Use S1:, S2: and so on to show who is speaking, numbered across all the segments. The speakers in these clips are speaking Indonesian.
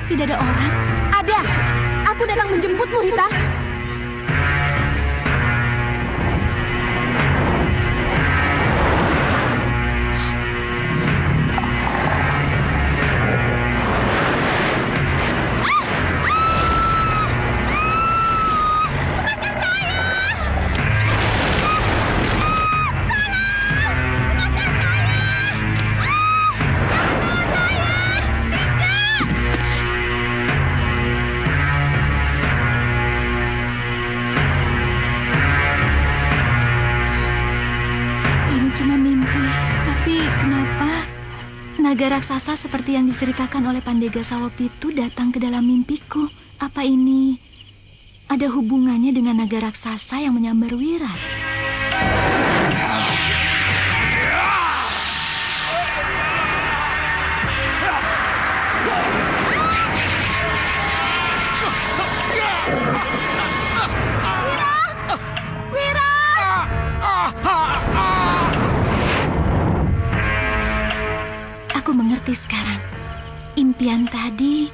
S1: Tidak ada orang. Ada. Aku datang menjemputmu, Hita. Naga raksasa seperti yang diceritakan oleh Pandega Sawapitu datang ke dalam mimpiku. Apa ini ada hubungannya dengan naga raksasa yang menyambar Wirat? Aku mengerti sekarang. Impian tadi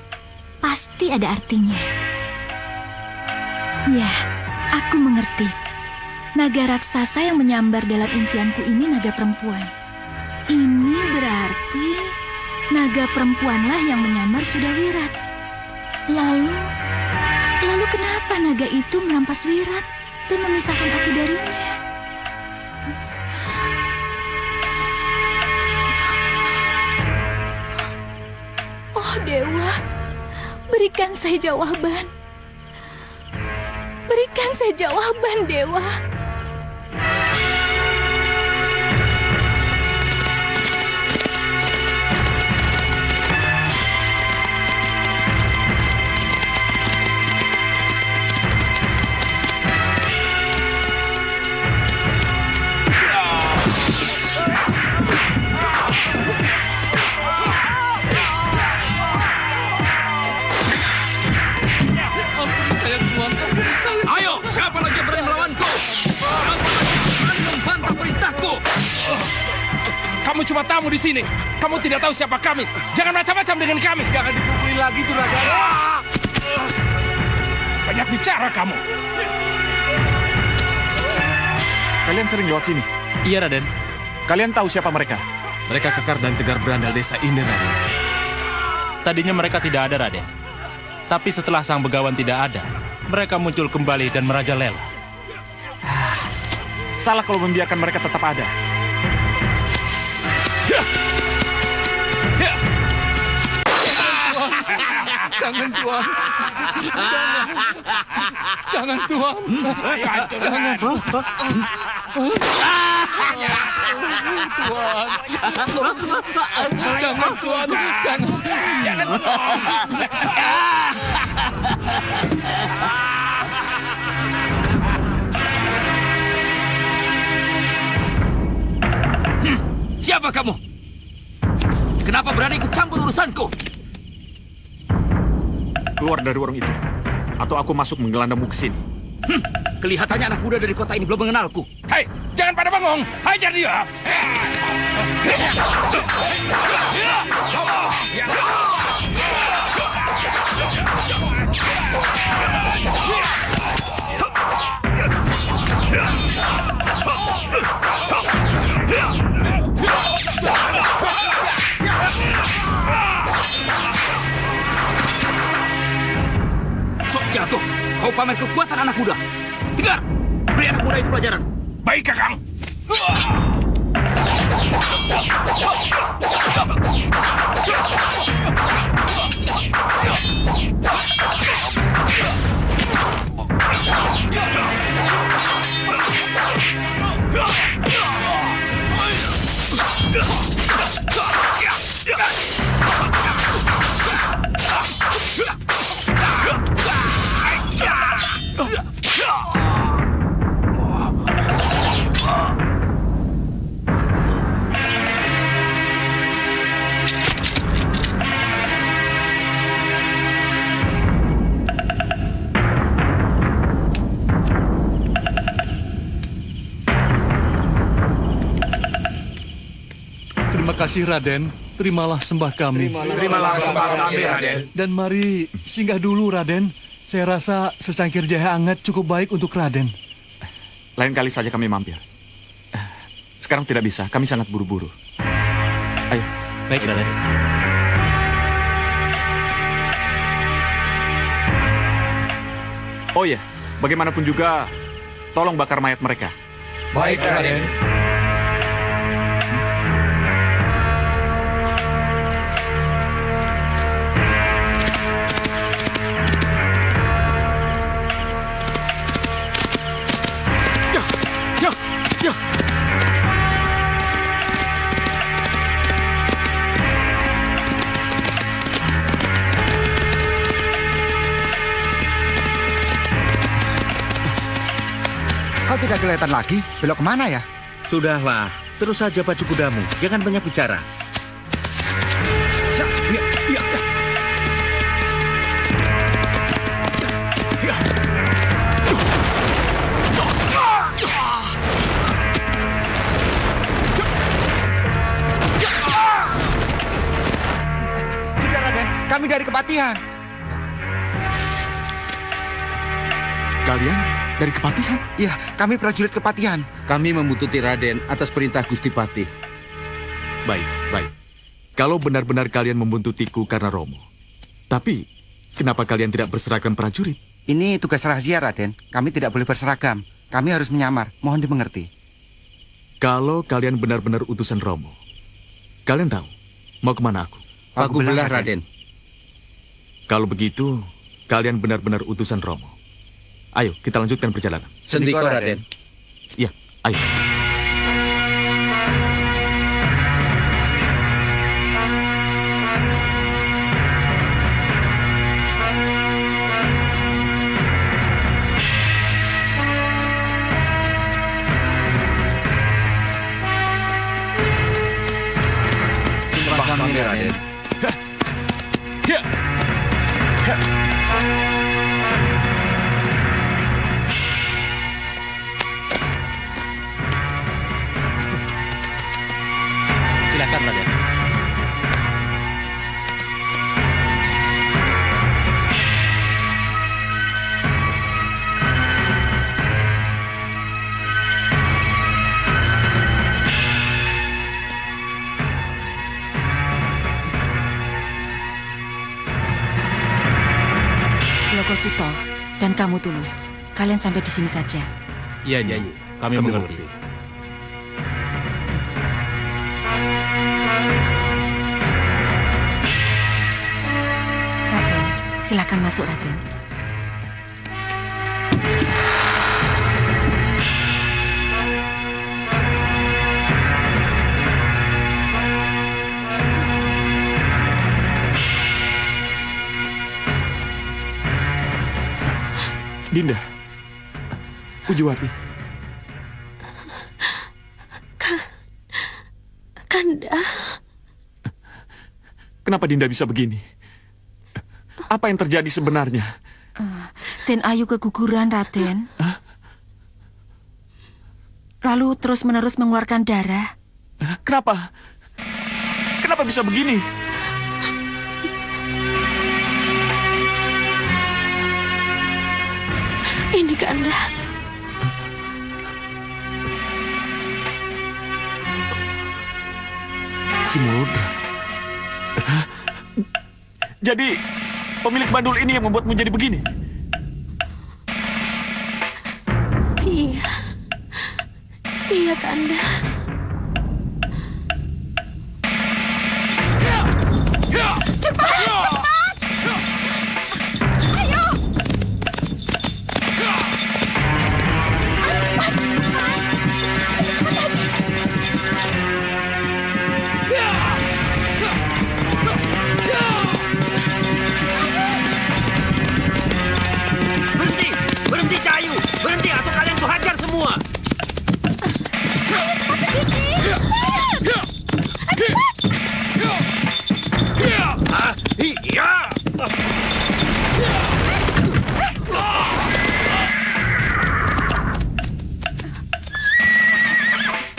S1: pasti ada artinya. Ya, aku mengerti. Naga raksasa yang menyambar dalam impianku ini naga perempuan. Ini berarti naga perempuanlah yang menyambar Sudawirat. Lalu kenapa naga itu merampas Wirat dan memisahkan aku darinya? Oh Dewa, berikan saya jawaban. Berikan saya jawaban, Dewa.
S2: Ayo, siapa lagi yang berani melawanku? Siapa lagi yang berani membantah perintahku?
S3: Kamu cuma tamu di sini. Kamu tidak tahu siapa kami. Jangan macam-macam dengan kami.
S2: Jangan dipukulin lagi tuh, Raden.
S3: Banyak bicara kamu.
S4: Kalian sering lewat sini?
S5: Iya, Raden.
S4: Kalian tahu siapa mereka?
S5: Mereka kekar dan tegar berandal desa ini, Raden. Tadinya mereka tidak ada, Raden. Tapi setelah sang begawan tidak ada, mereka muncul kembali dan merajalela.
S4: Salah kalau membiarkan mereka tetap ada.
S3: Jangan, Tuan. Jangan, Tuan. Jangan. Tuan. Jangan, Tuan. Jangan.
S2: kamu? Kenapa berani ikut campur urusanku?
S4: Keluar dari warung itu. Atau aku masuk menggelandangmu ke sini.
S2: Kelihatannya anak muda dari kota ini belum mengenalku.
S3: Hei, jangan pada bengong. Hajar dia.
S2: Sok jago, kau pamer kekuatan anak muda. Dengar, beri anak muda itu pelajaran.
S3: Baik, Kakang.
S6: Terima kasih, Raden. Terimalah sembah kami.
S3: Terimalah sembah kami, Raden.
S6: Dan mari singgah dulu, Raden. Saya rasa secangkir jahe hangat cukup baik untuk Raden.
S4: Lain kali saja kami mampir. Sekarang tidak bisa, kami sangat buru-buru. Ayo.
S5: Baik, Raden.
S4: Oh iya, bagaimanapun juga, tolong bakar mayat mereka.
S3: Baik, Raden.
S7: Kau tidak kelihatan lagi? Belok kemana ya?
S8: Sudahlah, terus saja pacu kudamu. Jangan banyak bicara.
S7: Sudah, Raden. Kami dari Kepatihan.
S4: Kalian dari Kepatihan?
S7: Ya, kami prajurit Kepatihan.
S8: Kami membutuhkan Raden atas perintah Gusti Patih.
S4: Baik, baik. Kalau benar-benar kalian membuntutiku karena Romo. Tapi, kenapa kalian tidak berseragam prajurit?
S7: Ini tugas rahasia, Raden. Kami tidak boleh berseragam. Kami harus menyamar. Mohon dimengerti.
S4: Kalau kalian benar-benar utusan Romo, kalian tahu mau kemana aku?
S8: Pakubelah, Raden.
S4: Kalau begitu, kalian benar-benar utusan Romo. Ayo, kita lanjutkan perjalanan.
S8: Sendiko, Raden.
S4: Ya, ayo.
S8: Sembah kami, Raden.
S5: Silakan, Raden.
S9: Logo Suto dan kamu Tulus, kalian sampai di sini saja.
S5: Iya, Nyi. Kami mengerti.
S9: Raden, silakan masuk, Raden.
S4: Dinda. Pujuwati.
S1: Kanda.
S4: Kenapa Dinda bisa begini? Apa yang terjadi sebenarnya?
S9: Den Ayu keguguran, Raden. Lalu terus-menerus mengeluarkan darah.
S4: Kenapa? Kenapa bisa begini?
S1: Ini Kanda.
S4: Simuludra. Jadi, pemilik bandul ini yang membuatmu jadi begini?
S1: Iya. Iya, Kanda.
S8: Berhenti! Berhenti, Cahayu! Berhenti atau kalian kuhajar semua!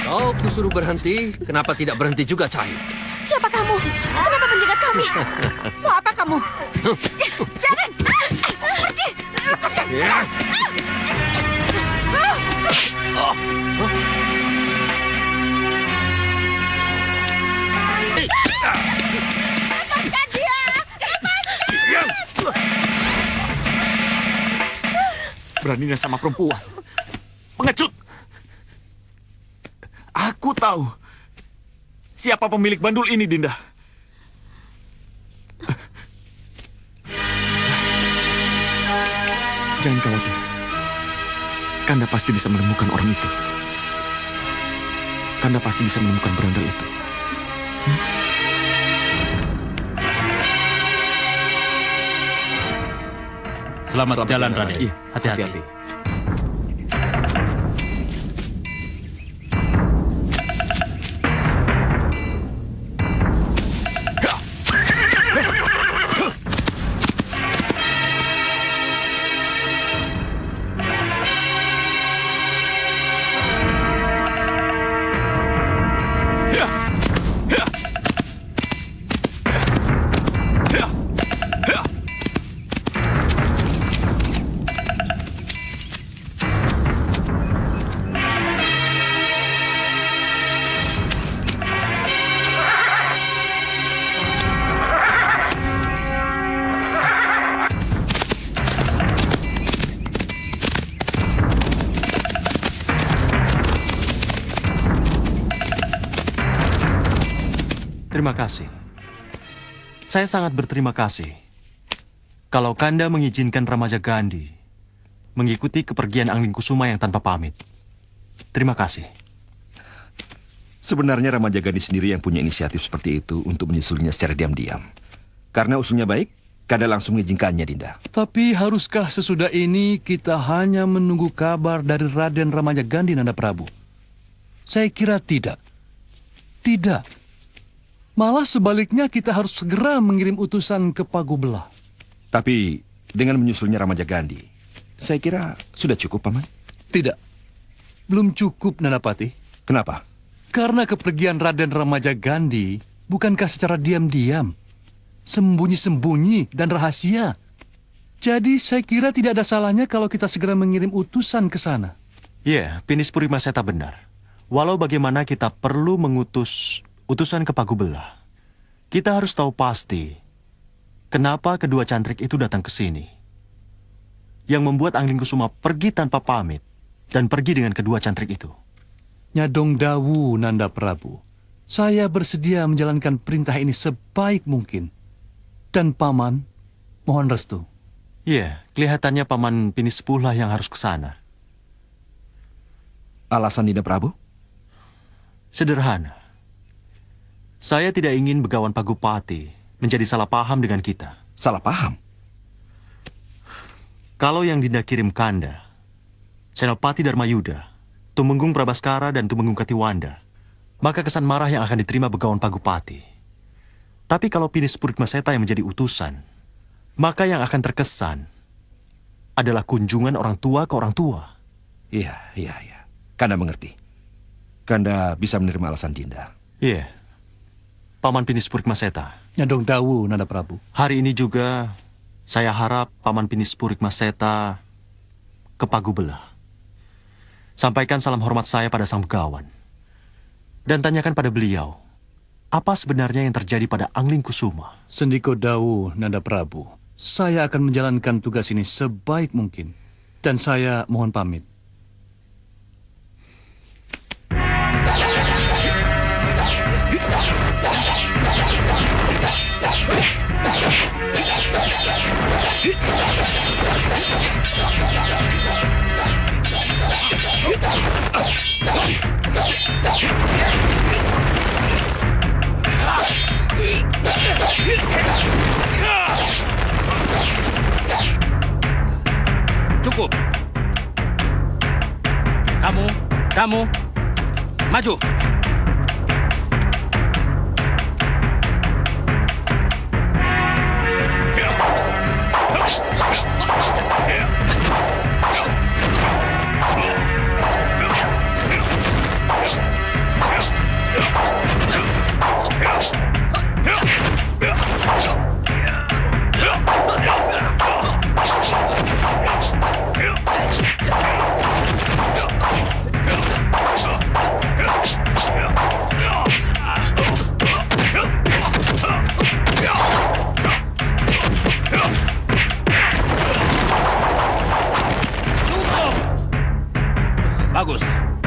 S10: Kau kusuruh berhenti, kenapa tidak berhenti juga, Cahayu?
S1: Siapa kamu? Kenapa menjegat kami?
S9: Mau apa kamu? Jangan! Pergi! Lepaskan! Lepaskan dia! Lepaskan!
S4: Beraninya sama perempuan. Pengecut! Aku tahu siapa pemilik bandul ini, Dinda. Jangan khawatir. Kanda pasti bisa menemukan orang itu. Kanda pasti bisa menemukan berandal itu.
S5: Selamat jalan, Raden.
S4: Iya,
S5: Hati-hati.
S11: Terima kasih. Saya sangat berterima kasih kalau Kanda mengizinkan Ramaja Gandhi mengikuti kepergian Anglingkusuma yang tanpa pamit. Terima kasih.
S12: Sebenarnya Ramaja Gandhi sendiri yang punya inisiatif seperti itu untuk menyusulnya secara diam-diam. Karena usulnya baik, Kanda langsung mengizinkannya, Dinda.
S6: Tapi haruskah sesudah ini kita hanya menunggu kabar dari Raden Ramaja Gandhi, Nanda Prabu? Saya kira tidak. Tidak. Malah sebaliknya kita harus segera mengirim utusan ke Pagobelah.
S12: Tapi dengan menyusulnya Ramaja Gandhi, saya kira sudah cukup, Paman.
S6: Tidak. Belum cukup, Nandapati.
S12: Kenapa?
S6: Karena kepergian Raden Ramaja Gandhi bukankah secara diam-diam, sembunyi-sembunyi dan rahasia. Jadi saya kira tidak ada salahnya kalau kita segera mengirim utusan ke sana.
S11: Ya, Pinis Purimaseta benar. Walau bagaimana kita perlu mengutus utusan ke Pagobelah, kita harus tahu pasti kenapa kedua cantrik itu datang ke sini. Yang membuat Anglingkusuma pergi tanpa pamit dan pergi dengan kedua cantrik itu.
S6: Nyadong Dawu, Nanda Prabu. Saya bersedia menjalankan perintah ini sebaik mungkin. Dan Paman, mohon restu.
S11: Iya, kelihatannya Paman Pinis pula yang harus ke sana.
S12: Alasan Dinda Prabu?
S11: Sederhana. Saya tidak ingin Begawan Pagupati menjadi salah paham dengan kita.
S12: Salah paham?
S11: Kalau yang Dinda kirim Kanda, Senopati Dharmayuda, Tumenggung Prabaskara dan Tumenggung Katiwanda, maka kesan marah yang akan diterima Begawan Pagupati. Tapi kalau Pinis Purikmaseta yang menjadi utusan, maka yang akan terkesan adalah kunjungan orang tua ke orang tua.
S12: Iya. Kanda mengerti. Kanda bisa menerima alasan Dinda.
S11: Iya. Paman Pinis Purikmaseta.
S6: Nyandong Dawu, Nanda Prabu.
S11: Hari ini juga saya harap Paman Pinis Purikmaseta ke Pagubelah. Sampaikan salam hormat saya pada sang begawan. Dan tanyakan pada beliau, apa sebenarnya yang terjadi pada Angling Kusuma?
S6: Sendiko Dawu, Nanda Prabu. Saya akan menjalankan tugas ini sebaik mungkin. Dan saya mohon pamit.
S2: Cukup. Kamu, maju.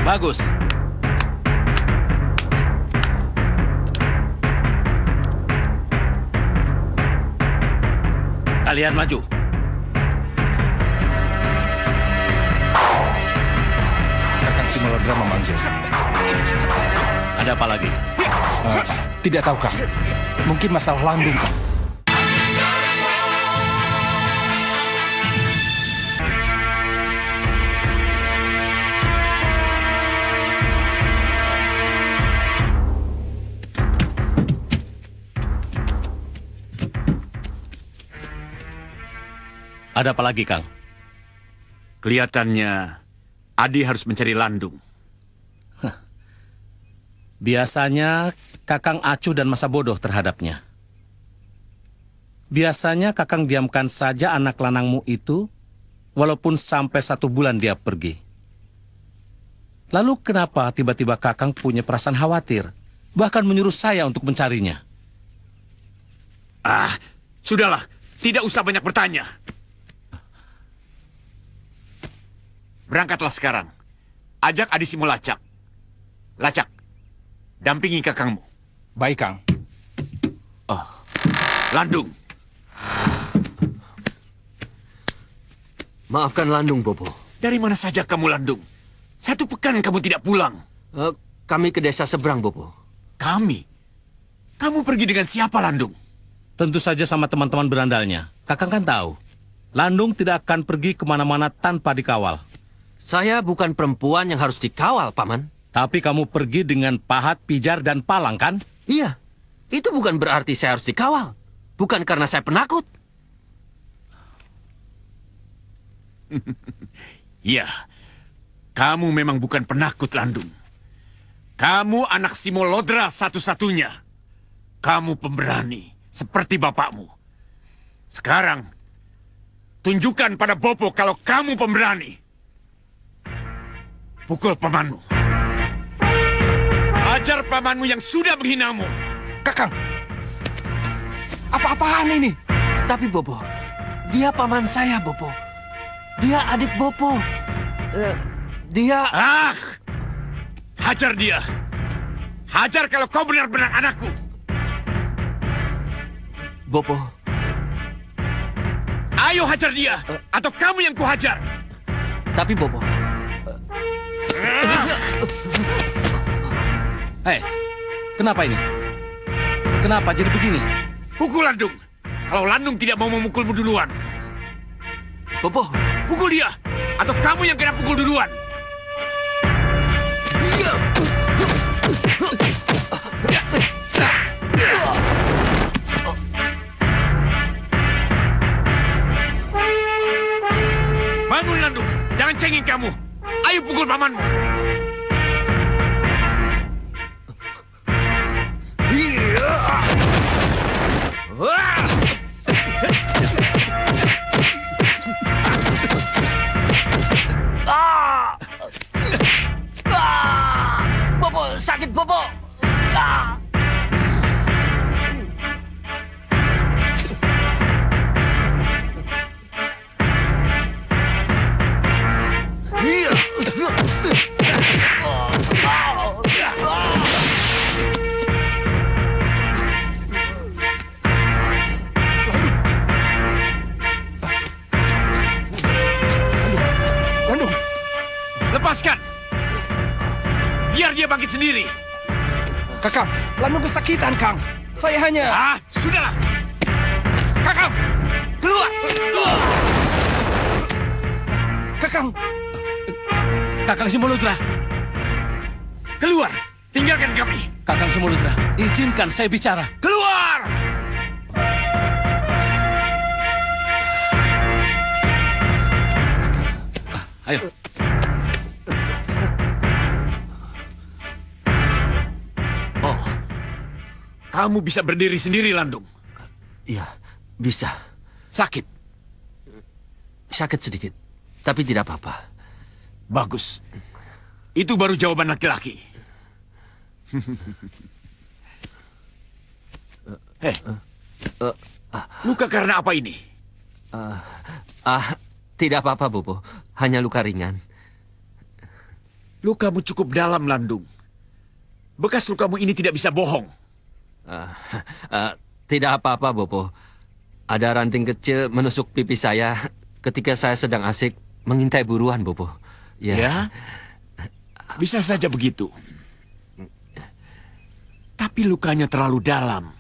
S2: Bagus. Kalian maju.
S3: Kakang Simolodra memanggil.
S2: Ada apa lagi?
S3: Tidak tahu, Kang. Mungkin masalah Landung, Kang.
S2: Ada apa lagi, Kang?
S13: Kelihatannya Adi harus mencari Landung.
S2: Biasanya Kakang acuh dan masa bodoh terhadapnya. Biasanya Kakang diamkan saja anak lanangmu itu, walaupun sampai 1 bulan dia pergi. Lalu kenapa tiba-tiba Kakang punya perasaan khawatir, bahkan menyuruh saya untuk mencarinya?
S13: Sudahlah, tidak usah banyak bertanya. Berangkatlah sekarang. Ajak Adi Simolacak. Lacak, dampingi kakangmu.
S3: Baik, Kang.
S13: Landung.
S10: Maafkan Landung, Bopo.
S13: Dari mana saja kamu, Landung? 1 pekan kamu tidak pulang.
S10: Kami ke desa seberang, Bopo.
S13: Kami? Kamu pergi dengan siapa, Landung?
S2: Tentu saja sama teman-teman berandalnya. Kakang kan tahu, Landung tidak akan pergi kemana-mana tanpa dikawal.
S10: Saya bukan perempuan yang harus dikawal, Paman.
S2: Tapi kamu pergi dengan pahat, pijar, dan palang, kan?
S10: Iya. Itu bukan berarti saya harus dikawal. Bukan karena saya penakut.
S13: Iya. Kamu memang bukan penakut, Landung. Kamu anak Simolodra satu-satunya. Kamu pemberani, seperti bapakmu. Sekarang, tunjukkan pada Bopo kalau kamu pemberani. Pukul pamanmu. Hajar pamanmu yang sudah menghinamu.
S3: Kakang, apa-apaan ini?
S10: Tapi Bopo, dia paman saya, Bopo. Dia adik Bopo. Dia...
S13: Hajar dia. Hajar kalau kau benar-benar anakku.
S10: Bopo.
S13: Ayo hajar dia, atau kamu yang kuhajar.
S10: Tapi Bopo...
S2: Hei, kenapa ini? Kenapa jadi begini?
S13: Pukul Landung. Kalau Landung tidak mau memukulmu duluan.
S10: Bopo.
S13: Pukul dia, atau kamu yang kena pukul duluan. cengeng kamu. Ayo pukul pamanmu.
S10: Bobo, sakit Bobo.
S13: Landung, lepaskan. Biar dia bangkit sendiri.
S3: Kakang, Landung kesakitan, Kang. Saya hanya...
S13: Sudahlah. Kakang, keluar.
S3: Kakang.
S2: Kakang Simoludra.
S13: Keluar. Tinggalkan kami.
S2: Kakang Simoludra, izinkan saya bicara.
S13: Keluar.
S2: Ayo.
S13: Oh, kamu bisa berdiri sendiri, Landung?
S10: Iya, bisa.
S13: Sakit?
S10: Sakit sedikit, tapi tidak apa-apa.
S13: Bagus. Itu baru jawaban laki-laki. Luka karena apa ini?
S10: Tidak apa-apa, Bobo. Hanya luka ringan.
S13: Lukamu cukup dalam, Landung. Bekas lukamu ini tidak bisa bohong.
S10: Tidak apa-apa, Bobo. Ada ranting kecil menusuk pipi saya ketika saya sedang asik mengintai buruan, Bobo.
S13: Ya? Bisa saja begitu. Tapi lukanya terlalu dalam.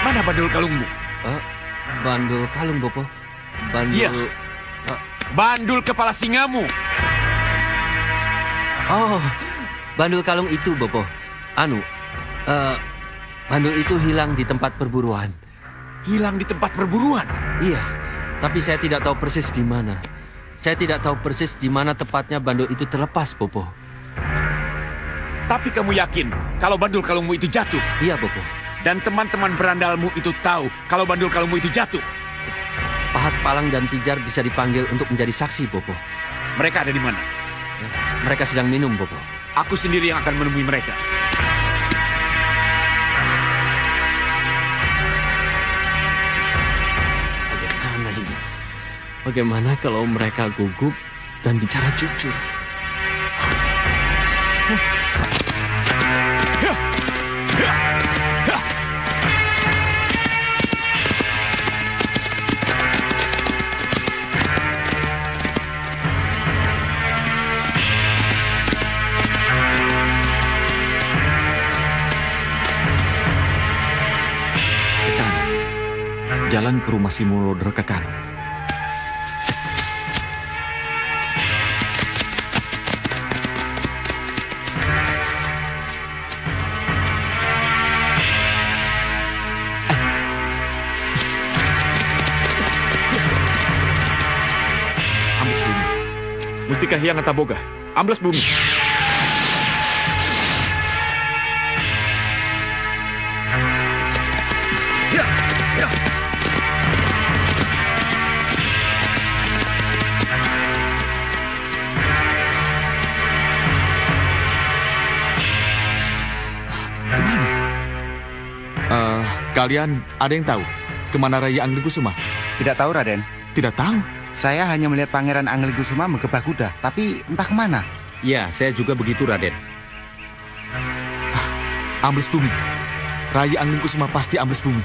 S13: Mana bandul kalungmu?
S10: Bandul kalung, Bobo. Bandul...
S13: Iya. Bandul kepala singamu.
S10: Oh, bandul kalung itu, Bobo. Bandul itu hilang di tempat perburuan.
S13: Hilang di tempat perburuan?
S10: Iya, tapi saya tidak tahu persis di mana. Saya tidak tahu persis di mana tepatnya bandul itu terlepas, Bobo.
S13: Tapi kamu yakin kalau bandul kalungmu itu jatuh?
S10: Iya, Bobo.
S13: Dan teman-teman berandalmu itu tahu kalau bandul kalungmu itu jatuh?
S10: Pahat, Palang, dan Pijar bisa dipanggil untuk menjadi saksi, Bobo.
S13: Mereka ada di mana?
S10: Mereka sedang minum, Bobo.
S13: Aku sendiri yang akan menemui mereka.
S10: Bagaimana ini? Bagaimana kalau mereka gugup dan bicara jujur?
S4: Jalan ke rumah Simoludra ke kanan. Amblas bumi. Mustika Hyang Taboga. Amblas bumi. Kalian ada yang tahu kemana Rai Anggligusuma?
S7: Tidak tahu, Raden.
S4: Tidak tahu?
S7: Saya hanya melihat Pangeran Anggligusuma menggebah kuda, tapi entah kemana.
S8: Ya, saya juga begitu, Raden.
S4: Ambles bumi. Rai Anggligusuma pasti ambles bumi.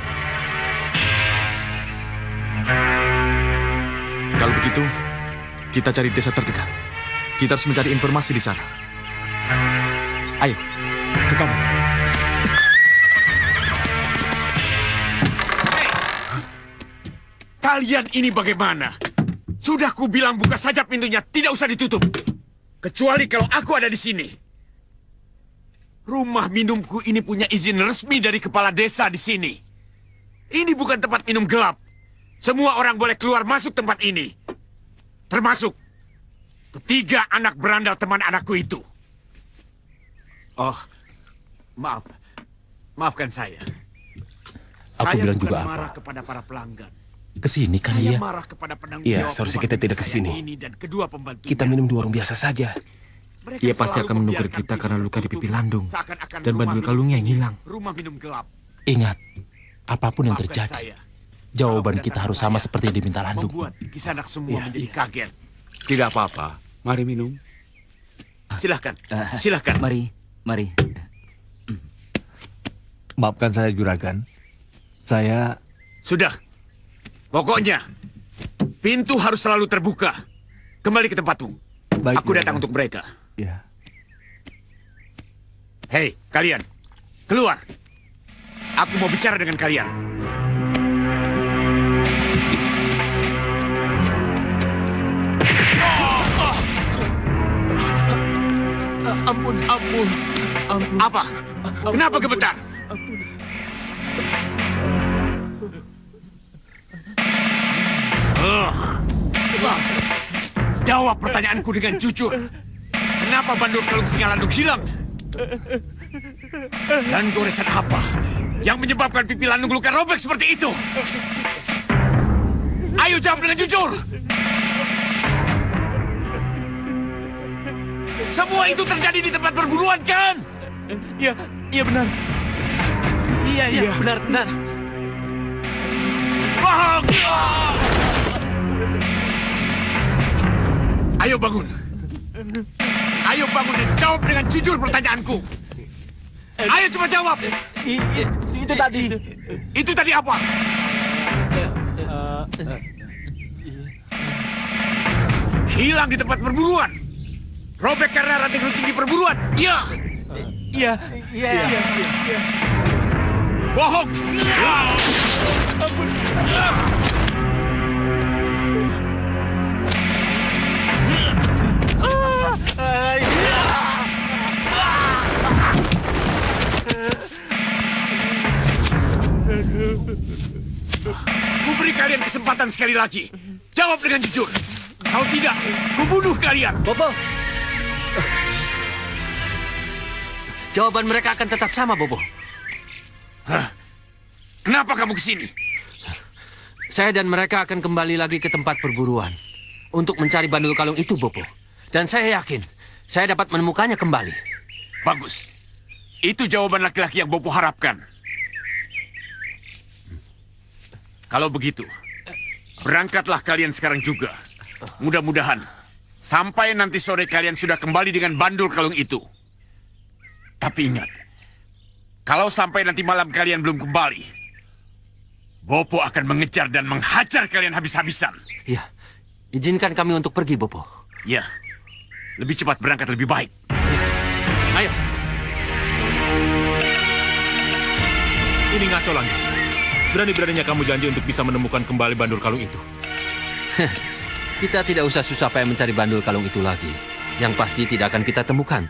S4: Kalau begitu, kita cari desa terdekat. Kita harus mencari informasi di sana. Ayo, ke kanan.
S13: Kalian ini bagaimana? Sudah kubilang buka saja pintunya, tidak usah ditutup. Kecuali kalau aku ada di sini. Rumah minumku ini punya izin resmi dari kepala desa di sini. Ini bukan tempat minum gelap. Semua orang boleh keluar masuk tempat ini. Termasuk ketiga anak berandal teman anakku itu. Oh, maaf. Maafkan saya.
S3: Aku bilang juga
S13: bukan marah
S3: apa?
S13: kepada para pelanggan.
S3: Kesini kan
S13: Saya
S3: dia?
S13: marah kepada penanggung
S3: Iya,
S13: jawab
S3: seharusnya
S13: rumah
S3: kita tidak
S13: saya
S3: kesini.
S13: ini dan kedua pembantunya.
S3: Kita minum di warung biasa saja.
S13: Mereka
S4: Dia pasti
S13: selalu
S4: akan menukar
S13: membiarkan
S4: kita
S13: pintu
S4: karena luka di pipi
S13: tertutup,
S4: Landung.
S13: seakan-akan
S4: Dan
S13: rumah
S4: bandul
S13: minum
S4: kalungnya yang
S13: ini
S4: hilang.
S13: Rumah minum gelap.
S3: Ingat, apapun yang
S13: Maafkan
S3: terjadi,
S13: saya.
S3: jawaban kita harus sama seperti yang diminta Landung.
S13: Membuat Kisanak semua menjadi kaget.
S14: Tidak apa-apa. Mari minum.
S13: Silahkan. Silahkan.
S15: Mari.
S14: Maafkan saya, Juragan. Saya...
S13: Sudah. Pokoknya, pintu harus selalu terbuka. Kembali ke tempatmu.
S14: Baik,
S13: Aku datang untuk mereka.
S14: Ya.
S13: Hei, kalian. Keluar. Aku mau bicara dengan kalian.
S4: Ampun.
S13: Apa? Kenapa gemetar? Jawab pertanyaanku dengan jujur. Kenapa bandul kalung singa Landung hilang? Dan goresan apa yang menyebabkan pipi Landung luka robek seperti itu? Ayo jawab dengan jujur. Semua itu terjadi di tempat perburuan, kan?
S14: Iya benar.
S15: Iya, benar.
S13: Bohong! Ayo bangun. Ayo bangun dan jawab dengan jujur pertanyaanku. Ayo coba jawab.
S15: Itu tadi.
S13: Itu tadi apa? Hilang di tempat perburuan. Robek karena ranting runcing di perburuan. Iya. Bohong. Kuberi kalian kesempatan sekali lagi. Jawab dengan jujur. Kalau tidak, kubunuh kalian.
S10: Bobo. Jawaban mereka akan tetap sama, Bobo.
S13: Hah? Kenapa kamu kesini?
S10: Saya dan mereka akan kembali lagi ke tempat perburuan untuk mencari bandul kalung itu, Bobo. Dan saya yakin saya dapat menemukannya kembali.
S13: Bagus. Itu jawaban laki-laki yang Bobo harapkan. Kalau begitu, berangkatlah kalian sekarang juga. Mudah-mudahan sampai nanti sore kalian sudah kembali dengan bandul kalung itu. Tapi ingat, kalau sampai nanti malam kalian belum kembali, Bopo akan mengejar dan menghajar kalian habis-habisan.
S10: Ya, izinkan kami untuk pergi, Bopo.
S13: Ya, lebih cepat berangkat lebih baik.
S10: Ayo.
S5: Ini ngaco lagi. Berani-beraninya kamu janji untuk bisa menemukan kembali bandul kalung itu.
S10: Kita tidak usah susah payah mencari bandul kalung itu lagi. Yang pasti tidak akan kita temukan.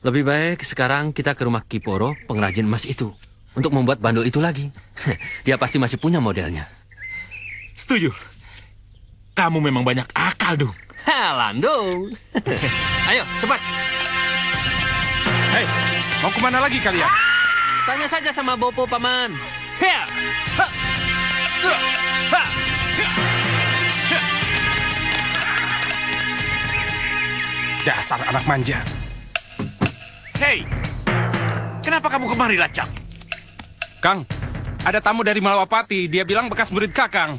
S10: Lebih baik sekarang kita ke rumah Kiporo, pengrajin emas itu, untuk membuat bandul itu lagi. Dia pasti masih punya modelnya.
S5: Setuju. Kamu memang banyak akal, Dung.
S10: Landung. Ayo, cepat.
S5: Hei, mau kemana lagi kalian?
S10: Tanya saja sama Bopo, Paman.
S3: Dasar anak manja.
S13: Hei, kenapa kamu kemari, Lacak?
S3: Kang, ada tamu dari Malawapati. Dia bilang bekas murid Kakang.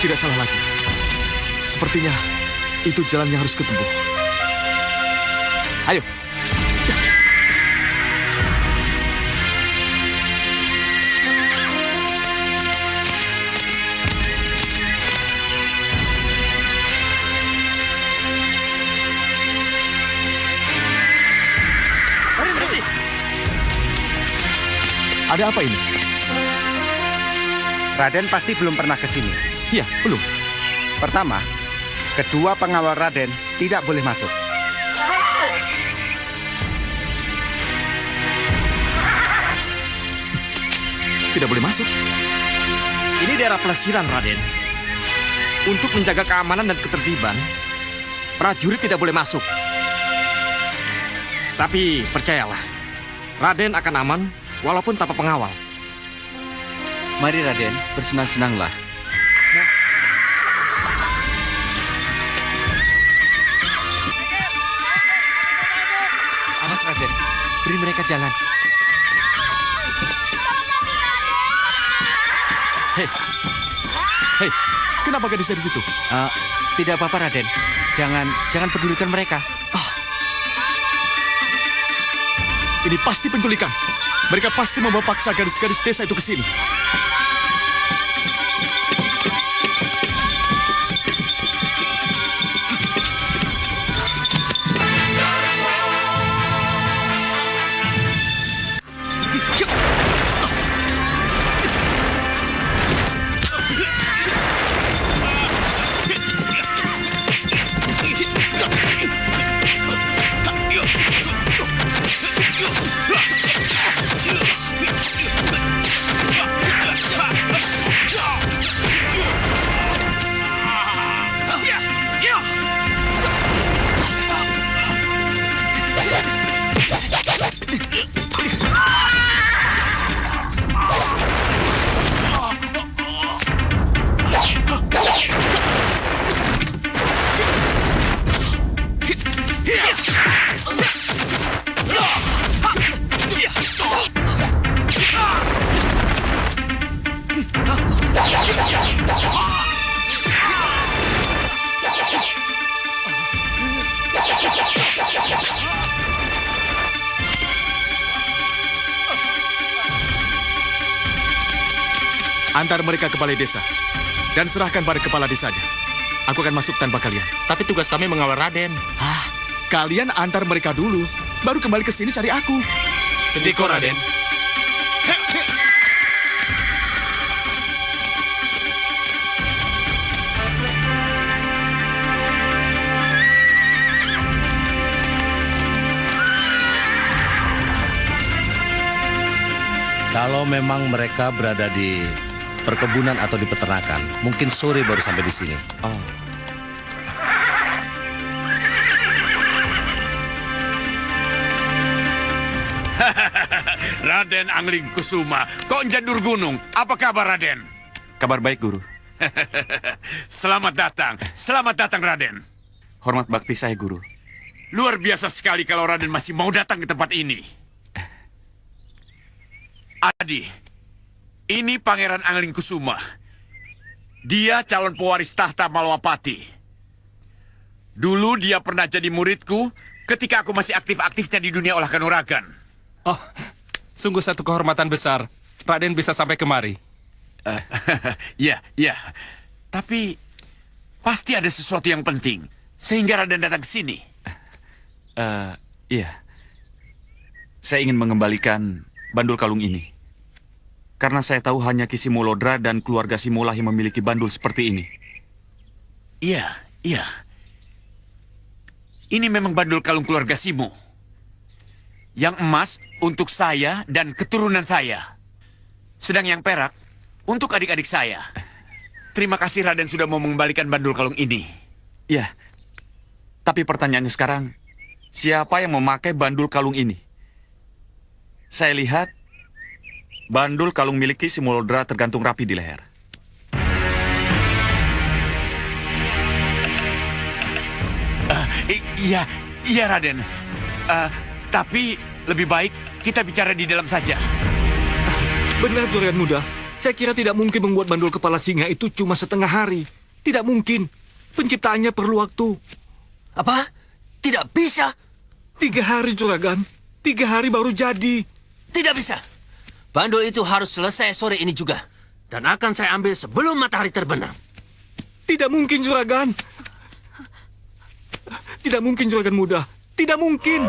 S4: tidak salah lagi. Sepertinya itu jalan yang harus ketempuh. Ayo. Ada apa ini?
S7: Raden pasti belum pernah ke sini.
S4: Iya, belum.
S7: Pertama, kedua pengawal Raden tidak boleh masuk.
S4: Tidak boleh masuk?
S15: Ini daerah pelesiran, Raden. Untuk menjaga keamanan dan ketertiban, prajurit tidak boleh masuk. Tapi percayalah, Raden akan aman walaupun tanpa pengawal.
S8: Mari Raden, bersenang-senanglah.
S7: Awas Raden, beri mereka jalan.
S4: Hei, kenapa gadisnya di situ?
S8: Tidak apa-apa Raden, jangan pedulikan mereka.
S4: Ini pasti penculikan. Mereka pasti membawa paksa gadis-gadis desa itu ke sini. Antar mereka ke balai desa dan serahkan pada kepala desanya. Aku akan masuk tanpa kalian.
S5: Tapi tugas kami mengawal Raden.
S4: Kalian antar mereka dulu, baru kembali ke sini cari aku.
S5: Sendiko, Raden.
S2: Kalau memang mereka berada di perkebunan atau di peternakan, mungkin sore baru sampai di sini.
S13: Raden Angling Kusuma, kok Jandur Gunung? Apa kabar Raden?
S14: Kabar baik, Guru.
S13: Selamat datang Raden.
S14: Hormat bakti saya, Guru.
S13: Luar biasa sekali kalau Raden masih mau datang ke tempat ini. Adi, ini Pangeran Angling Kusuma. Dia calon pewaris tahta Malwapati. Dulu dia pernah jadi muridku ketika aku masih aktif-aktifnya di dunia olah kanuragan.
S3: Oh, sungguh satu kehormatan besar. Raden bisa sampai kemari.
S13: Ya. Tapi pasti ada sesuatu yang penting sehingga Raden datang ke sini.
S14: Iya. Saya ingin mengembalikan bandul kalung ini. Karena saya tahu hanya Ki Simolodra dan keluarga Simolah yang memiliki bandul seperti ini.
S13: Iya. Ini memang bandul kalung keluarga Simo. Yang emas untuk saya dan keturunan saya. Sedang yang perak untuk adik-adik saya. Terima kasih Raden sudah mau mengembalikan bandul kalung ini.
S14: Iya. Tapi pertanyaannya sekarang, siapa yang memakai bandul kalung ini? Saya lihat bandul kalung milik Ki Simolodra tergantung rapi di leher.
S13: Iya Raden. Tapi lebih baik kita bicara di dalam saja.
S15: Benar, Juragan Muda. Saya kira tidak mungkin membuat bandul kepala singa itu cuma setengah hari.
S16: Tidak mungkin. Penciptaannya perlu waktu.
S10: Apa? Tidak bisa?
S16: 3 hari, Juragan. 3 hari baru jadi.
S10: Tidak bisa. Bandul itu harus selesai sore ini juga. Dan akan saya ambil sebelum matahari terbenam.
S16: Tidak mungkin, Juragan. Tidak mungkin, Juragan Muda. Tidak mungkin.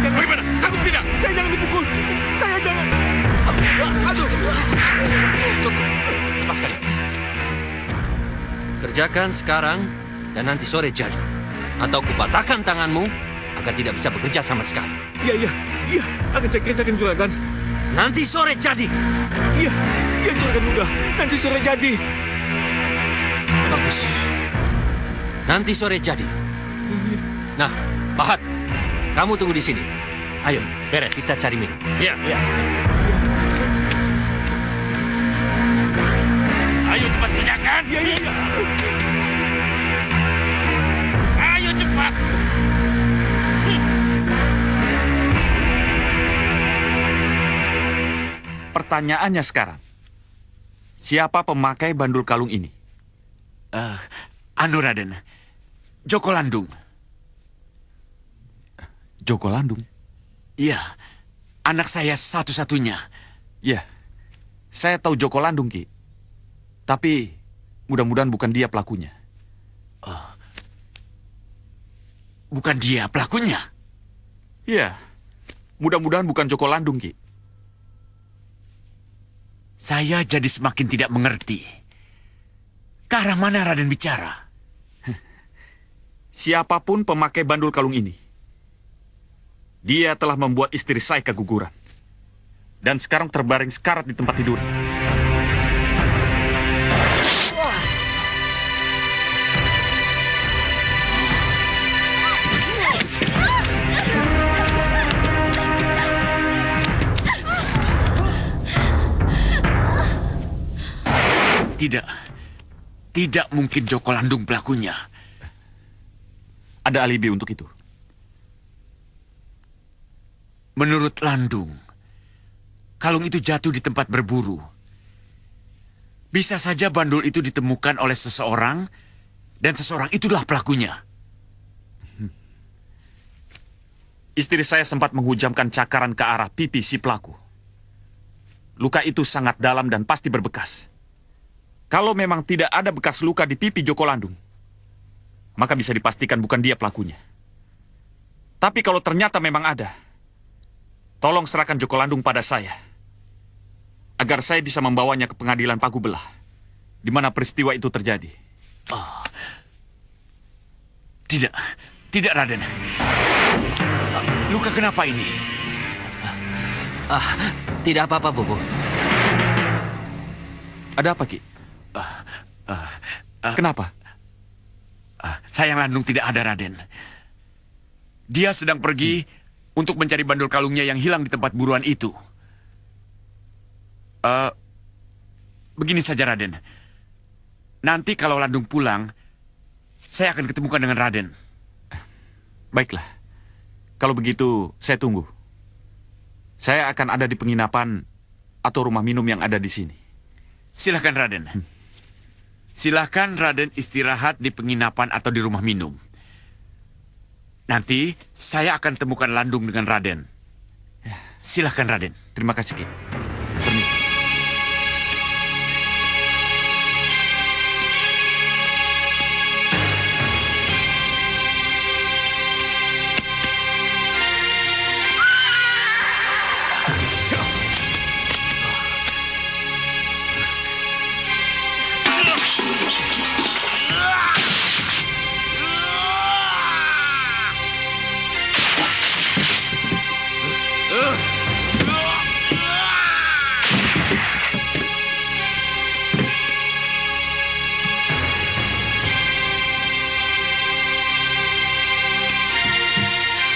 S13: Bagaimana? Sanggup tidak?
S16: Saya jangan dipukul. Saya jangan. Aduh.
S10: Cukup. Lepaskan. Kerjakan sekarang dan nanti sore jadi. Atau kupatahkan tanganmu agar tidak bisa bekerja sama sekali.
S16: Iya. Akan saya kerjakan, Juragan.
S10: Nanti sore jadi.
S16: Iya, Juragan Muda. Nanti sore jadi.
S10: Bagus. Nanti sore jadi. Nah, Pahat, kamu tunggu di sini. Ayo, beres. Kita cari minum.
S13: Iya. Ayo cepat kerjakan.
S16: Iya.
S13: Ayo cepat.
S14: Pertanyaannya sekarang, siapa pemakai bandul kalung ini?
S13: Anu Raden, Joko Landung.
S14: Joko Landung?
S13: Iya, anak saya satu-satunya.
S14: Iya, saya tahu Joko Landung, Ki. Tapi mudah-mudahan bukan dia pelakunya.
S13: Bukan dia pelakunya?
S14: Iya, mudah-mudahan bukan Joko Landung, Ki.
S13: Saya jadi semakin tidak mengerti. Ke arah mana Raden bicara?
S14: Siapapun pemakai bandul kalung ini, dia telah membuat istri saya keguguran. Dan sekarang terbaring sekarat di tempat tidur.
S13: Tidak mungkin Joko Landung pelakunya.
S14: Ada alibi untuk itu.
S13: Menurut Landung, kalung itu jatuh di tempat berburu. Bisa saja bandul itu ditemukan oleh seseorang, dan seseorang itulah pelakunya.
S14: Istri saya sempat menghujamkan cakaran ke arah pipi si pelaku. Luka itu sangat dalam dan pasti berbekas. Kalau memang tidak ada bekas luka di pipi Joko Landung, maka bisa dipastikan bukan dia pelakunya. Tapi kalau ternyata memang ada, tolong serahkan Joko Landung pada saya, agar saya bisa membawanya ke pengadilan Pagubelah, di mana peristiwa itu terjadi.
S13: Tidak Raden. Luka kenapa ini?
S10: Tidak apa-apa, Bobo.
S14: Ada apa, Ki? Kenapa?
S13: Sayang Landung tidak ada, Raden. Dia sedang pergi untuk mencari bandul kalungnya yang hilang di tempat buruan itu. Begini saja, Raden. Nanti kalau Landung pulang, saya akan ketemukan dengan Raden.
S14: Baiklah. Kalau begitu, saya tunggu. Saya akan ada di penginapan atau rumah minum yang ada di sini.
S13: Silahkan, Raden. Silahkan Raden istirahat di penginapan atau di rumah minum. Nanti saya akan temukan Landung dengan Raden. Silahkan, Raden.
S14: Terima kasih, Ki. Permisi.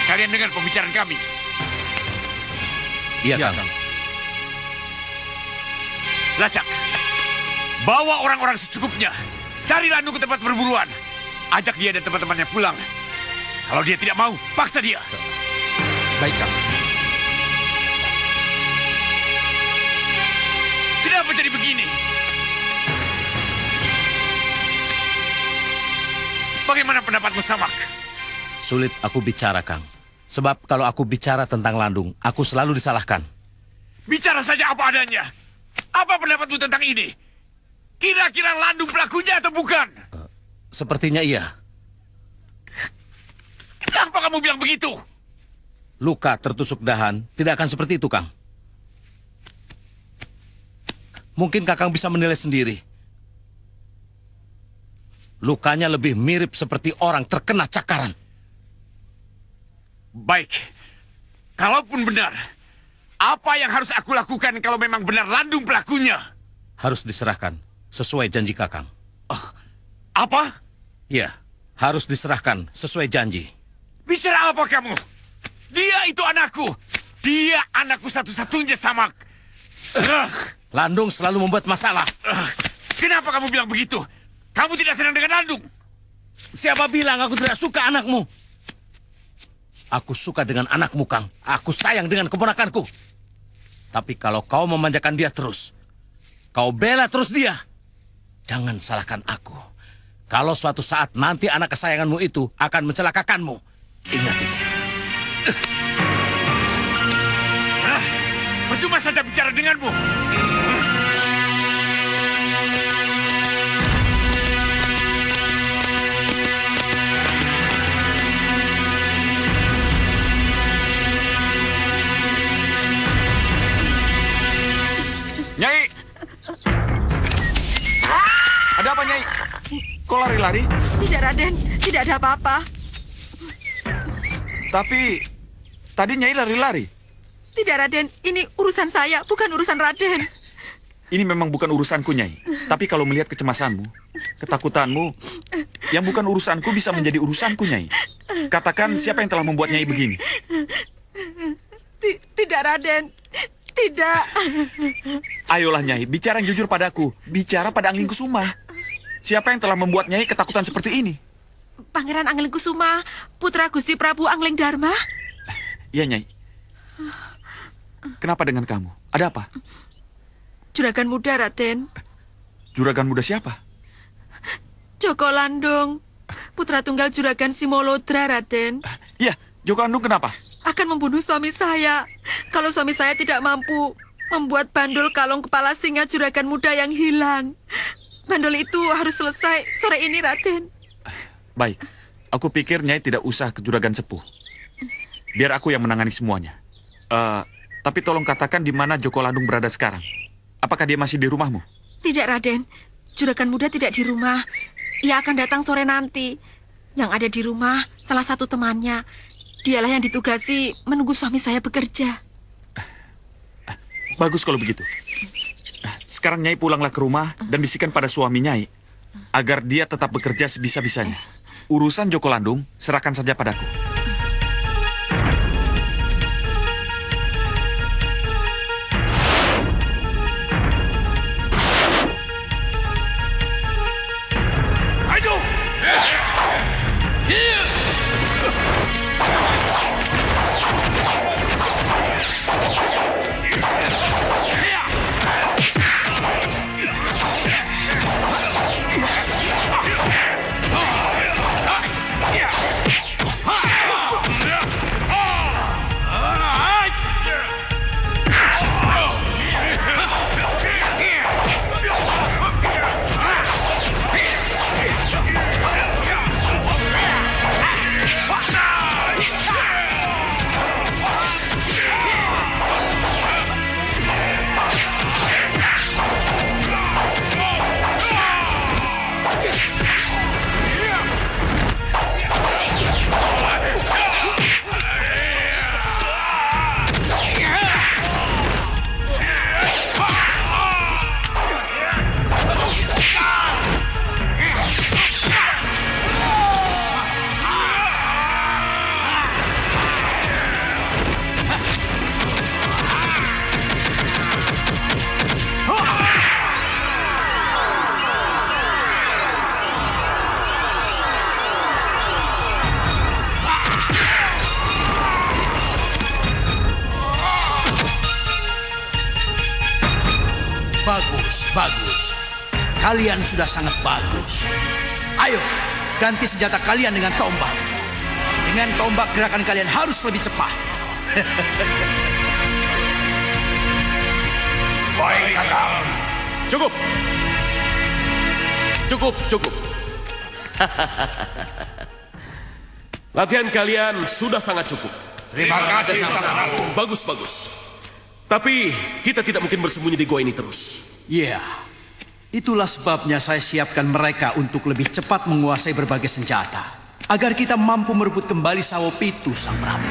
S13: Kalian dengar pembicaraan kami?
S2: Iya, Kang.
S13: Lacak, bawa orang-orang secukupnya. Cari Landung ke tempat perburuan. Ajak dia dan teman-temannya pulang. Kalau dia tidak mau, paksa dia.
S2: Baik, Kang.
S13: Kenapa jadi begini? Bagaimana pendapatmu, Samak?
S2: Sulit aku bicara, Kang. Sebab kalau aku bicara tentang Landung, aku selalu disalahkan.
S13: Bicara saja apa adanya. Apa pendapatmu tentang ini? Kira-kira Landung pelakunya atau bukan?
S2: Sepertinya iya.
S13: Kenapa kamu bilang begitu?
S2: Luka tertusuk dahan tidak akan seperti itu, Kang. Mungkin Kakang bisa menilai sendiri. Lukanya lebih mirip seperti orang terkena cakaran.
S13: Baik. Kalaupun benar, apa yang harus aku lakukan kalau memang benar Landung pelakunya?
S2: Harus diserahkan sesuai janji Kakang.
S13: Apa?
S2: Ya, harus diserahkan sesuai janji.
S13: Bicara apa kamu? Dia itu anakku. Dia anakku satu-satunya, Samak.
S2: Landung selalu membuat masalah.
S13: Kenapa kamu bilang begitu? Kamu tidak senang dengan Landung?
S2: Siapa bilang aku tidak suka anakmu? Aku suka dengan anakmu, Kang. Aku sayang dengan keponakanku. Tapi kalau kau memanjakan dia terus, kau bela terus dia, jangan salahkan aku. Kalau suatu saat nanti anak kesayanganmu itu akan mencelakakanmu, ingat itu.
S13: Percuma saja bicara denganmu.
S14: Nyai! Ada apa, Nyai? Kok lari-lari?
S9: Tidak, Raden. Tidak ada apa-apa.
S14: Tapi, tadi Nyai lari-lari.
S9: Tidak, Raden. Ini urusan saya, bukan urusan Raden.
S14: Ini memang bukan urusanku, Nyai. Tapi kalau melihat kecemasanmu, ketakutanmu, yang bukan urusanku bisa menjadi urusanku, Nyai. Katakan siapa yang telah membuat Nyai begini?
S9: Tidak, Raden. Tidak.
S14: Ayolah, Nyai, bicara yang jujur padaku. Bicara pada Angling Kusuma. Siapa yang telah membuat Nyai ketakutan seperti ini?
S9: Pangeran Angling Kusuma, putra Gusti Prabu Angling Dharma.
S14: Iya, Nyai. Kenapa dengan kamu? Ada apa?
S9: Juragan muda, Raden.
S14: Juragan muda siapa?
S9: Joko Landung, putra tunggal Juragan Simolodra, Raden.
S14: Iya, Joko Landung kenapa?
S9: Akan membunuh suami saya. Kalau suami saya tidak mampu membuat bandul kalung kepala singa Juragan muda yang hilang. Bandul itu harus selesai sore ini, Raden.
S14: Baik, aku pikir Nyai tidak usah ke Juragan Sepuh. Biar aku yang menangani semuanya. Tapi tolong katakan di mana Joko Landung berada sekarang. Apakah dia masih di rumahmu?
S9: Tidak, Raden. Juragan muda tidak di rumah. Ia akan datang sore nanti. Yang ada di rumah salah satu temannya. Dialah yang ditugasi menunggu suami saya bekerja.
S14: Bagus kalau begitu. Sekarang Nyai pulanglah ke rumah dan bisikan pada suami Nyai agar dia tetap bekerja sebisa-bisanya. Urusan Joko Landung serahkan saja padaku.
S13: Ha!
S17: Bagus. Kalian sudah sangat bagus. Ayo, ganti senjata kalian dengan tombak. Dengan tombak gerakan kalian harus lebih cepat.
S18: Baik, Kakang.
S19: Cukup. Cukup. Latihan kalian sudah sangat cukup.
S18: Terima kasih, Sang Prabu.
S19: Bagus. Tapi kita tidak mungkin bersembunyi di gua ini terus.
S17: Iya. Itulah sebabnya saya siapkan mereka untuk lebih cepat menguasai berbagai senjata. Agar kita mampu merebut kembali Sawo Pitu, Sang Prabu.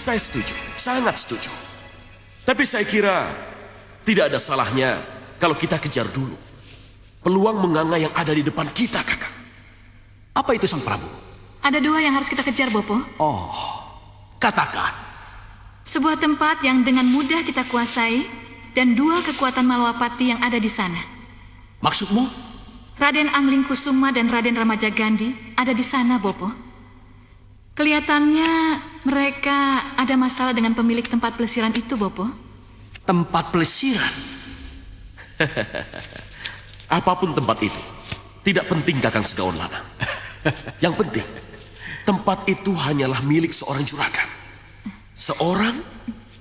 S19: Saya setuju, sangat setuju. Tapi saya kira tidak ada salahnya kalau kita kejar dulu peluang menganga yang ada di depan kita, Kakak.
S17: Apa itu, Sang Prabu?
S1: Ada dua yang harus kita kejar, Bopo.
S17: Oh, katakan.
S1: Sebuah tempat yang dengan mudah kita kuasai dan dua kekuatan Malwapati yang ada di sana.
S17: Maksudmu?
S1: Raden Angling Kusuma dan Raden Ramajagandhi ada di sana, Bopo. Kelihatannya mereka ada masalah dengan pemilik tempat pelesiran itu, Bopo.
S17: Tempat pelesiran?
S19: Apapun tempat itu, tidak penting Kakang Segaon Lanang. Yang penting, tempat itu hanyalah milik seorang juragan. Seorang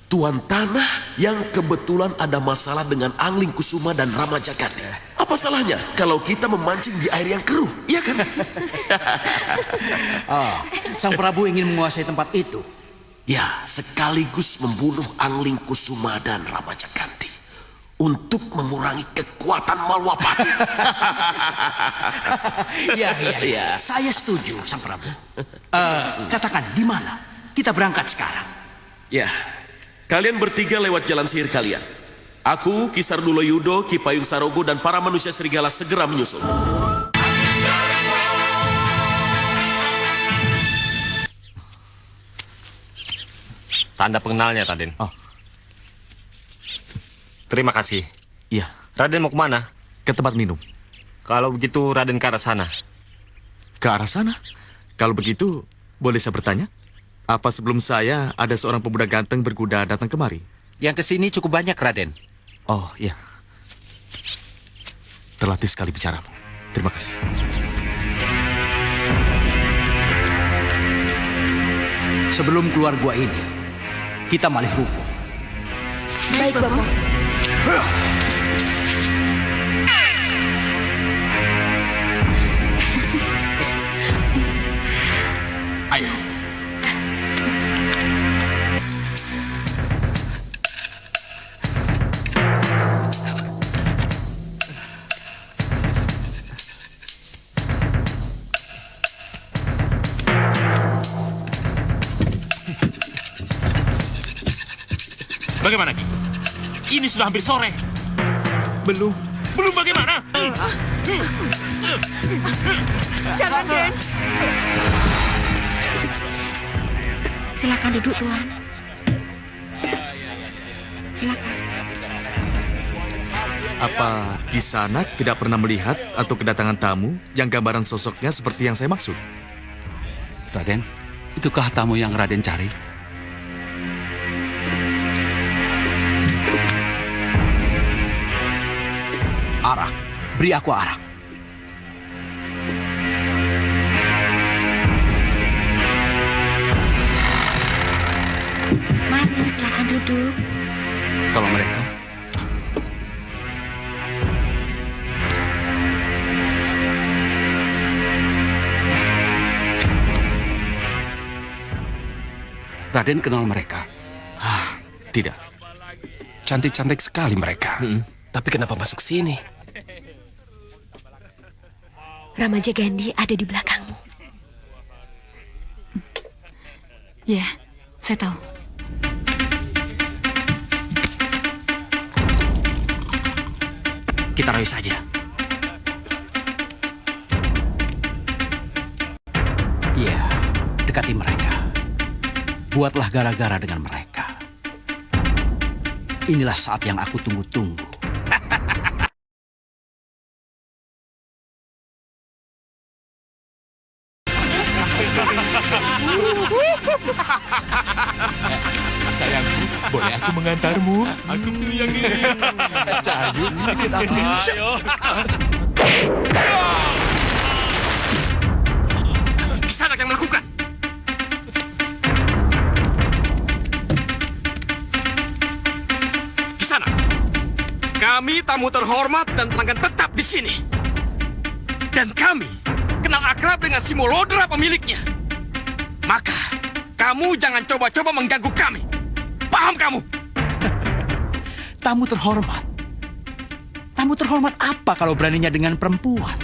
S19: tuan tanah yang kebetulan ada masalah dengan Angling Kusuma dan Ramajagandhi. Apa salahnya kalau kita memancing di air yang keruh, iya kan?
S17: Sang Prabu ingin menguasai tempat itu.
S19: Ya, sekaligus membunuh Angling Kusuma dan Ramajagandhi untuk mengurangi kekuatan Malwapati.
S17: Ya. Saya setuju, Sang Prabu. Katakan di mana? Kita berangkat sekarang.
S19: Ya, kalian bertiga lewat jalan sihir kalian. Aku, Ki Sardulo Yudo, Ki Payung Sarogo, dan para manusia serigala segera menyusul.
S15: Tanda pengenalnya, Raden.
S4: Oh.
S15: Terima kasih.
S4: Iya.
S15: Raden mau kemana?
S4: Ke tempat minum.
S15: Kalau begitu, Raden ke arah sana.
S4: Ke arah sana? Kalau begitu, boleh saya bertanya? Apa sebelum saya ada seorang pemuda ganteng berkuda datang kemari?
S8: Yang kesini cukup banyak, Raden.
S4: Oh, iya. Terlatih sekali bicaramu. Terima kasih.
S17: Sebelum keluar gua ini, kita malih rupo.
S1: Baik, Bopo.
S17: Ayo.
S5: Bagaimana, Ki? Ini sudah hampir sore.
S16: Belum
S5: bagaimana?
S9: Jangan, Den. Silakan duduk, Tuan. Silakan.
S4: Apa Kisanak tidak pernah melihat atau kedatangan tamu yang gambaran sosoknya seperti yang saya maksud?
S6: Raden, itukah tamu yang Raden cari?
S17: Arak. Beri aku arak.
S1: hidup.
S17: Kalau mereka... Raden kenal mereka?
S8: Tidak. Cantik-cantik sekali mereka. Tapi kenapa masuk sini?
S20: Ramaja Gandhi ada di belakangmu.
S1: Ya, saya tahu.
S17: Kita rayu saja. Iya, dekati mereka. Buatlah gara-gara dengan mereka. Inilah saat yang aku tunggu-tunggu.
S3: Sayangku, boleh aku mengantarmu? Aku pilih yang ini. Cahayu, ikut aku. Ayo.
S17: Kisanak yang melakukan. Kisanak, kami tamu terhormat dan pelanggan tetap di sini. Dan kami kenal akrab dengan Simolodra pemiliknya. Maka, kamu jangan coba-coba mengganggu kami. Paham kamu? Tamu terhormat. Tamu terhormat apa kalau beraninya dengan perempuan?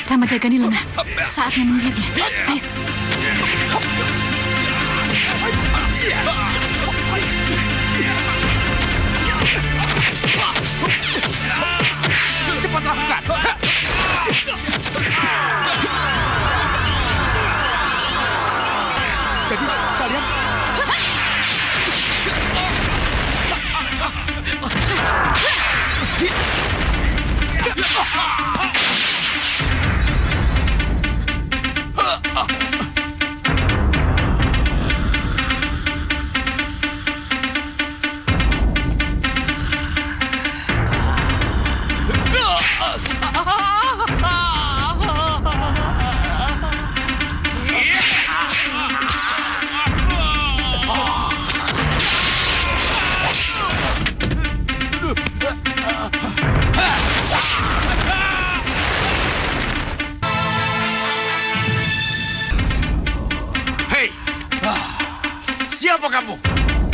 S1: Ramaja Gandhi lengah. Saatnya menyihirnya. Ayo.
S17: Cepat lakukan. Jadi kalian...
S13: Siapa kamu?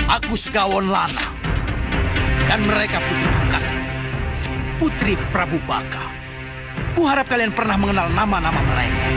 S17: Aku Segawon Lanang. Dan mereka putri angkat. Putri Prabu Baka. Kuharap kalian pernah mengenal nama-nama mereka.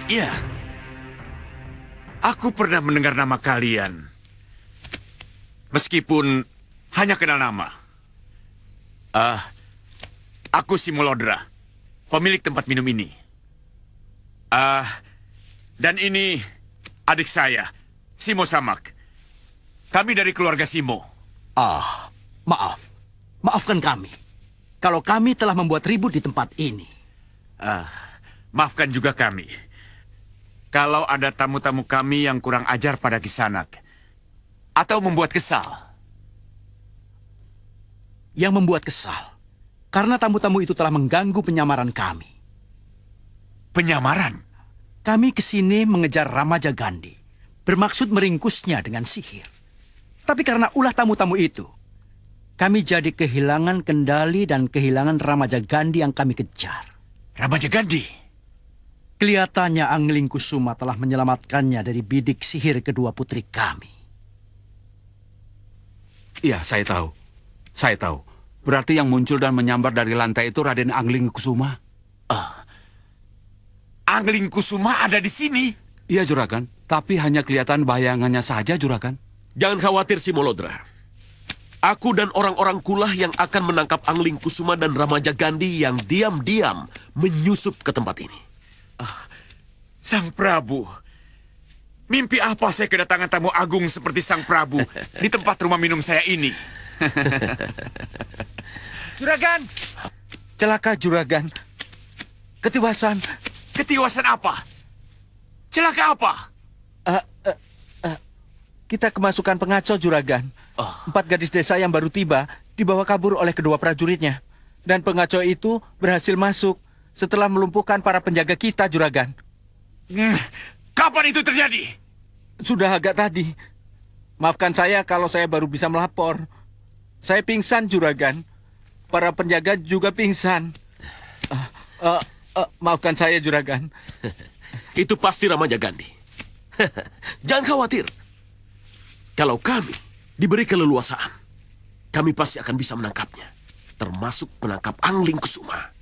S13: Iya. Aku pernah mendengar nama kalian. Meskipun hanya kenal nama. Aku Simolodra, pemilik tempat minum ini. Dan ini adik saya, Simo Samak. Kami dari keluarga Simo.
S17: Maaf. Maafkan kami. Kalau kami telah membuat ribut di tempat ini.
S13: Maafkan juga kami. Kalau ada tamu-tamu kami yang kurang ajar pada Kisanak. Atau membuat kesal.
S17: Yang membuat kesal. Karena tamu-tamu itu telah mengganggu penyamaran kami.
S13: Penyamaran?
S17: Kami kesini mengejar Ramaja Gandhi. Bermaksud meringkusnya dengan sihir. Tapi karena ulah tamu-tamu itu, kami jadi kehilangan kendali dan kehilangan Ramaja Gandhi yang kami kejar.
S13: Ramaja Gandhi?
S21: Kelihatannya Angling Kusuma telah menyelamatkannya dari bidik sihir kedua putri kami.
S22: Iya, saya tahu. Saya tahu. Berarti yang muncul dan menyambar dari lantai itu Raden Angling Kusuma.
S13: Angling Kusuma ada di sini.
S22: Iya, Juragan. Tapi hanya kelihatan bayangannya saja, Juragan.
S19: Jangan khawatir, Simolodra. Aku dan orang-orang kulah yang akan menangkap Angling Kusuma dan Ramaja Gandhi yang diam-diam menyusup ke tempat ini.
S13: Sang Prabu. Mimpi apa saya kedatangan tamu agung seperti Sang Prabu di tempat rumah minum saya ini?
S8: Juragan! Celaka, Juragan. Ketiwasan.
S13: Ketiwasan apa? Celaka apa?
S8: Kita kemasukan pengacau, Juragan. 4 gadis desa yang baru tiba dibawa kabur oleh kedua prajuritnya. Dan pengacau itu berhasil masuk setelah melumpuhkan para penjaga kita, Juragan.
S13: Kapan itu terjadi?
S8: Sudah agak tadi. Maafkan saya kalau saya baru bisa melapor. Saya pingsan, Juragan. Para penjaga juga pingsan. Maafkan saya, Juragan.
S19: Itu pasti Ramaja Gandhi. Jangan khawatir. Kalau kami diberi keleluasaan, kami pasti akan bisa menangkapnya. Termasuk menangkap Angling Kusuma.